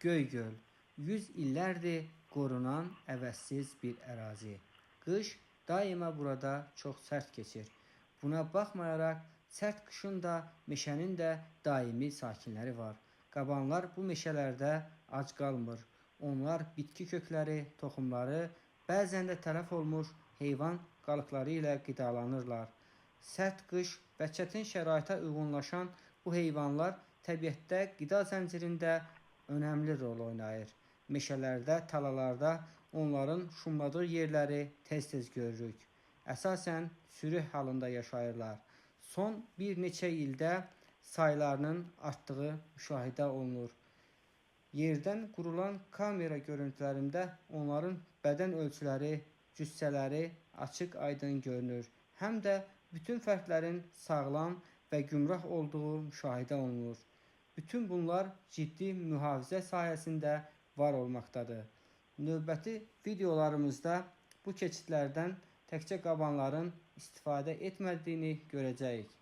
Göygöl, 100 illərdir qorunan əvəzsiz bir ərazi. Qış daima burada çox sərt keçir. Buna baxmayaraq, sərt qışın da, meşənin də daimi sakinləri var. Qabanlar bu meşələrdə ac qalmır. Onlar bitki kökləri, toxumları, bəzən də tələf olmuş heyvan qalıqları ilə qidalanırlar. Sərt qış və çətin şəraitə uyğunlaşan bu heyvanlar təbiətdə qida zəncirində önəmli rol oynayır. Meşələrdə, talalarda onların şumladığı yerləri tez-tez görürük. Əsasən sürü halında yaşayırlar. Son bir neçə ildə saylarının artdığı müşahidə olunur. Yerdən qurulan kamera görüntülərində onların bədən ölçüləri, cüssələri açıq-aydın görünür. Həm də bütün fərdlərin sağlam və gümrah olduğu müşahidə olunur. Bütün bunlar ciddi mühafizə sayəsində var olmaqdadır. Növbəti videolarımızda bu keçidlərdən təkcə qabanların istifadə etmədiyini görəcəyik.